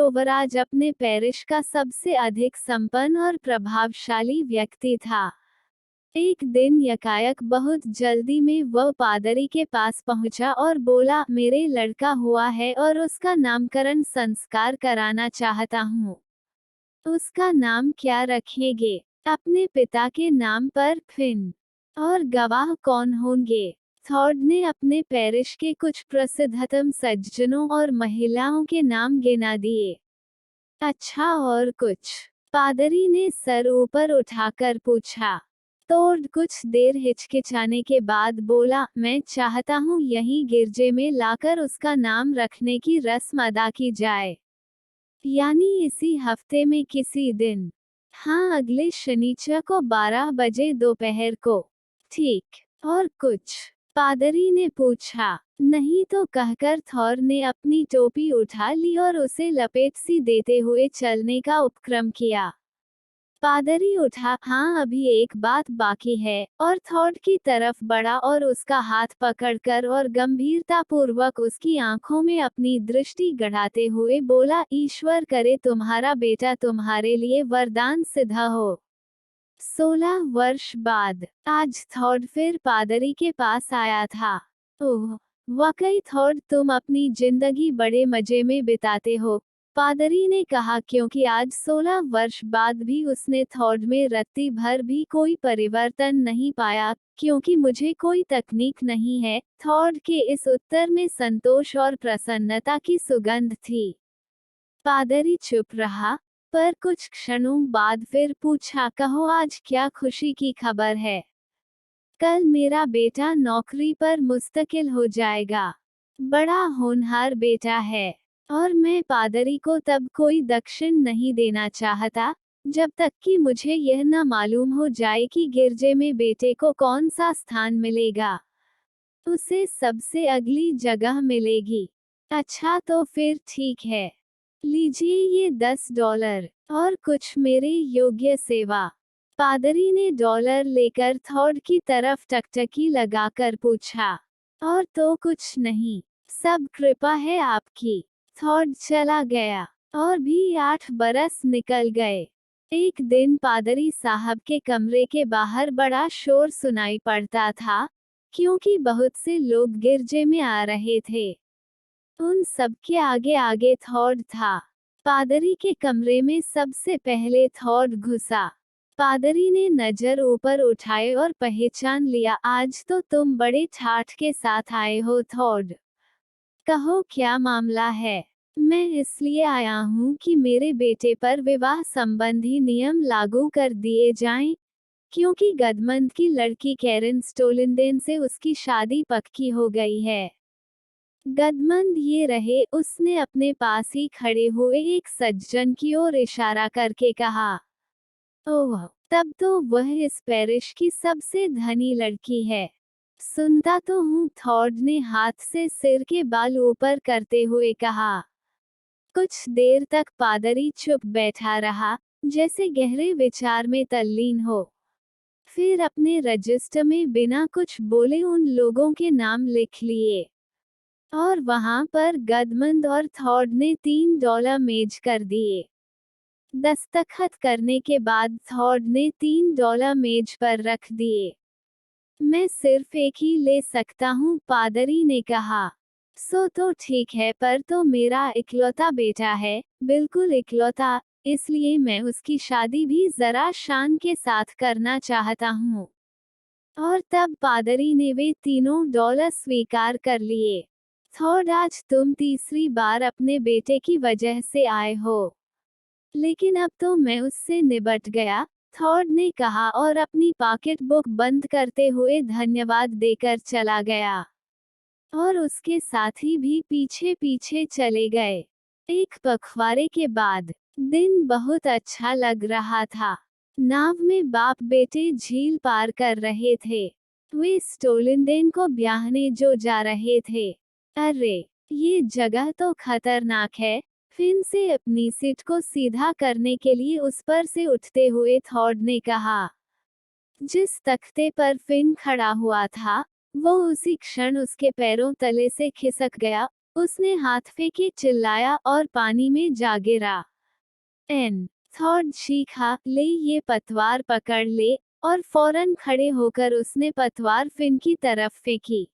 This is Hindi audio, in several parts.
रोवराज अपने पैरिश का सबसे अधिक संपन्न और प्रभावशाली व्यक्ति था। एक दिन यकायक बहुत जल्दी में वह पादरी के पास पहुंचा और बोला, मेरे लड़का हुआ है और उसका नामकरण संस्कार कराना चाहता हूँ। उसका नाम क्या रखेंगे? अपने पिता के नाम पर फिन। और गवाह कौन होंगे? थॉड ने अपने पैरिश के कुछ प्रसिद्धतम सज्जनों और महिलाओं के नाम गिना दिए। अच्छा, और कुछ? पादरी ने सर ऊपर उठाकर पूछा। थॉड कुछ देर हिचकिचाने के बाद बोला, मैं चाहता हूँ यहीं गिरजे में लाकर उसका नाम रखने की रस्म अदा की जाए। यानी इसी हफ्ते में किसी दिन। हाँ, अगले शनिचर को 12 बजे दोपहर को। ठीक। और कुछ? पादरी ने पूछा। नहीं तो कहकर थॉर ने अपनी टोपी उठा ली और उसे लपेट सी देते हुए चलने का उपक्रम किया। पादरी उठा, हाँ अभी एक बात बाकी है, और थॉड की तरफ बढ़ा और उसका हाथ पकड़कर और गंभीरतापूर्वक उसकी आंखों में अपनी दृष्टि गड़ाते हुए बोला, ईश्वर करे तुम्हारा बेटा तुम्हारे लिए वरदान सिद्ध हो। 16 वर्ष बाद आज थॉड फिर पादरी के पास आया था। ओह वाकई थॉड, तुम अपनी जिंदगी बड़े मजे में बिताते हो, पादरी ने कहा, क्योंकि आज 16 वर्ष बाद भी उसने थॉड में रत्ती भर भी कोई परिवर्तन नहीं पाया। क्योंकि मुझे कोई तकनीक नहीं है। थॉड के इस उत्तर में संतोष और प्रसन्नता की सुगंध थी। पादरी चुप रहा, पर कुछ क्षणों बाद फिर पूछा, कहो आज क्या खुशी की खबर है? कल मेरा बेटा नौकरी पर मुस्तकिल हो जाएगा। बड़ा होनहार बेटा है। और मैं पादरी को तब कोई दक्षिण नहीं देना चाहता, जब तक कि मुझे यह न मालूम हो जाए कि गिरजे में बेटे को कौन सा स्थान मिलेगा। उसे सबसे अगली जगह मिलेगी। अच्छा तो फिर ठीक है। लीजिए ये $10 और कुछ मेरे योग्य सेवा। पादरी ने डॉलर लेकर थॉड की तरफ टकटकी लगाकर पूछा। और तो कुछ नहीं, सब कृपा है आपकी। थॉड चला गया। और भी 8 बरस निकल गए। एक दिन पादरी साहब के कमरे के बाहर बड़ा शोर सुनाई पड़ता था, क्योंकि बहुत से लोग गिरजे में आ रहे थे। उन सबके आगे आगे थॉड था। पादरी के कमरे में सबसे पहले थॉड घुसा। पादरी ने नजर ऊपर उठाए और पहचान लिया, आज तो तुम बड़े ठाठ के साथ आए हो थॉड। कहो क्या मामला है? मैं इसलिए आया हूँ कि मेरे बेटे पर विवाह संबंधी नियम लागू कर दिए जाएं, क्योंकि गदमंद की लड़की कैरन स्टोलिंदेन से उसकी शादी पक्की हो गई है। गदमंद ये रहे, उसने अपने पास ही खड़े हुए एक सज्जन की ओर इशारा करके कहा। ओह, तब तो वह इस पैरिश की सबसे धनी लड़की है। सुनता तो हूँ, थॉड ने हाथ से सिर के बाल ऊपर करते हुए कहा। कुछ देर तक पादरी चुप बैठा रहा, जैसे गहरे विचार में तल्लीन हो। फिर अपने रजिस्टर में बिना कुछ बोले उन लोगों के नाम लिख लिए। और वहां पर गदमंद और थॉड ने $3 मेज कर दिए। दस्तखत करने के बाद थॉड ने $3 मेज पर रख दिए। मैं सिर्फ एक ही ले सकता हूँ, पादरी ने कहा। सो तो ठीक है, पर तो मेरा इकलौता बेटा है, बिल्कुल इकलौता, इसलिए मैं उसकी शादी भी जरा शान के साथ करना चाहता हूँ। और तब पादरी ने वे तीनों डॉलर स्वीकार कर लिए। थॉड, आज तुम तीसरी बार अपने बेटे की वजह से आए हो। लेकिन अब तो मैं उससे निबट गया, थॉड ने कहा और अपनी पॉकेट बुक बंद करते हुए धन्यवाद देकर चला गया। और उसके साथी भी पीछे पीछे चले गए। एक पखवाड़े के बाद दिन बहुत अच्छा लग रहा था। नाव में बाप बेटे झील पार कर रहे थे। वे स्टोलिंदेन को ब्याहने जो जा रहे थे। अरे, ये जगह तो खतरनाक है, फिन से अपनी सीट को सीधा करने के लिए उस पर से उठते हुए थॉड ने कहा। जिस तख्ते पर फिन खड़ा हुआ था, वो उसी क्षण उसके पैरों तले से खिसक गया, उसने हाथ फेंके, चिल्लाया और पानी में जा गिरा। एन थॉड चीखा, ले ये पतवार पकड़ ले, और फौरन खड़े होकर उसने पतवार फिन की तरफ फेंकी।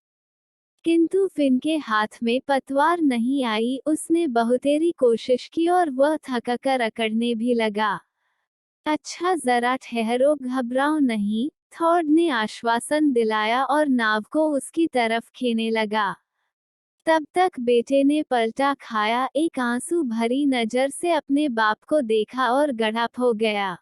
किंतु फिन के हाथ में पतवार नहीं आई। उसने बहुतेरी कोशिश की और वह थककर अकड़ने भी लगा। अच्छा, जरा ठहरो, घबराओ नहीं, थॉड ने आश्वासन दिलाया और नाव को उसकी तरफ खींचने लगा। तब तक बेटे ने पलटा खाया, एक आंसू भरी नजर से अपने बाप को देखा और गड़प हो गया।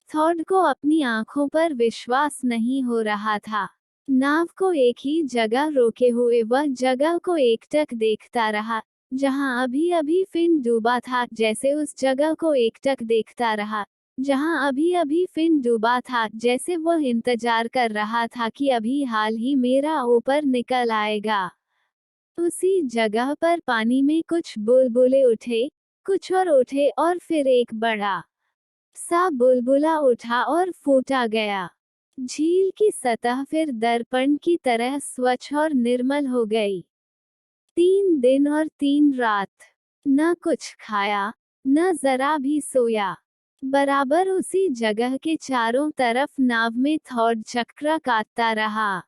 थॉड को अपनी आंखों पर विश्वास नहीं हो रहा था। नाव को एक ही जगह रोके हुए वह जगह को एकटक देखता रहा, जहां अभी अभी फिन डूबा था, जैसे उस जगह को एकटक देखता रहा, जहां अभी अभी फिन डूबा था, जैसे वह इंतजार कर रहा था कि अभी हाल ही मेरा ऊपर निकल आएगा। उसी जगह पर पानी में कुछ बुलबुले उठे, कुछ और उठे, और फिर एक बड़ा सा बुलबुला उठा और फूटा गया। झील की सतह फिर दर्पण की तरह स्वच्छ और निर्मल हो गई। 3 दिन और 3 रात न कुछ खाया, न जरा भी सोया। बराबर उसी जगह के चारों तरफ नाव में थॉड चक्र काटता रहा।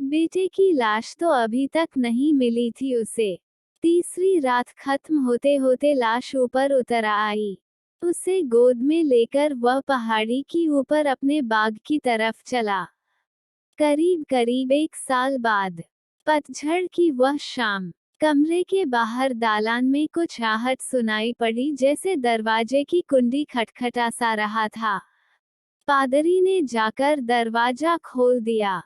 बेटे की लाश तो अभी तक नहीं मिली थी उसे। तीसरी रात खत्म होते होते लाश ऊपर उतर आई। उसे गोद में लेकर वह पहाड़ी की ऊपर अपने बाग की तरफ चला। करीब करीब 1 साल बाद पतझड़ की वह शाम, कमरे के बाहर दालान में कुछ आहट सुनाई पड़ी, जैसे दरवाजे की कुंडी खटखटा सा रहा था। पादरी ने जाकर दरवाजा खोल दिया।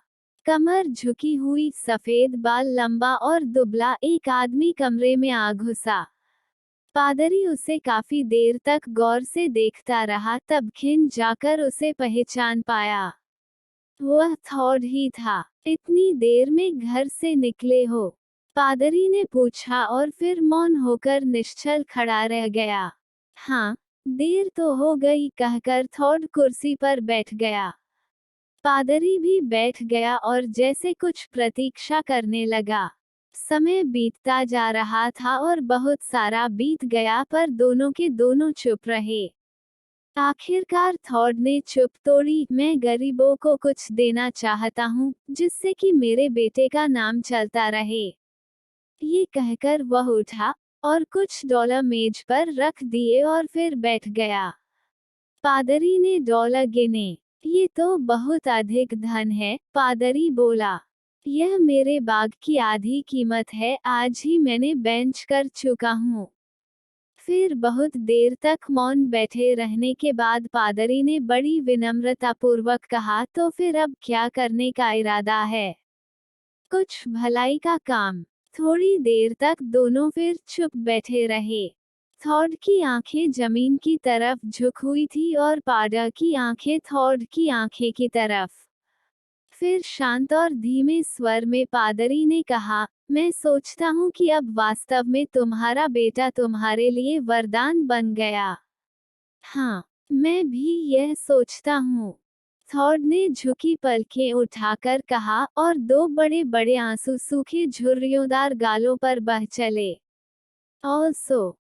कमर झुकी हुई, सफेद बाल, लंबा और दुबला एक आदमी कमरे में आ घुसा। पादरी उसे काफी देर तक गौर से देखता रहा, तब खिंच जाकर उसे पहचान पाया। वह थॉड ही था। इतनी देर में घर से निकले हो? पादरी ने पूछा और फिर मौन होकर निश्चल खड़ा रह गया। हाँ, देर तो हो गई, कहकर थॉड कुर्सी पर बैठ गया। पादरी भी बैठ गया और जैसे कुछ प्रतीक्षा करने लगा। समय बीतता जा रहा था और बहुत सारा बीत गया, पर दोनों के दोनों चुप रहे। आखिरकार थॉड ने चुप तोड़ी, मैं गरीबों को कुछ देना चाहता हूँ, जिससे कि मेरे बेटे का नाम चलता रहे। ये कहकर वह उठा और कुछ डॉलर मेज पर रख दिए और फिर बैठ गया। पादरी ने डॉलर गिने। ये तो बहुत अधिक धन है, पादरी बोला। यह मेरे बाग की आधी कीमत है, आज ही मैंने बेंच कर चुका हूँ। फिर बहुत देर तक मौन बैठे रहने के बाद पादरी ने बड़ी विनम्रतापूर्वक कहा, तो फिर अब क्या करने का इरादा है? कुछ भलाई का काम। थोड़ी देर तक दोनों फिर चुप बैठे रहे। थॉड की आंखें जमीन की तरफ झुक हुई थी और पादर की आंखें थॉड की आंखें की तरफ। फिर शांत और धीमे स्वर में पादरी ने कहा, मैं सोचता हूँ कि अब वास्तव में तुम्हारा बेटा तुम्हारे लिए वरदान बन गया। हाँ, मैं भी यह सोचता हूँ। थॉड ने झुकी पलकें उठाकर कहा, और 2 बड़े बड़े आंसू सूखे झुर्रियोंदार गालों पर बह चले। ऑल्सो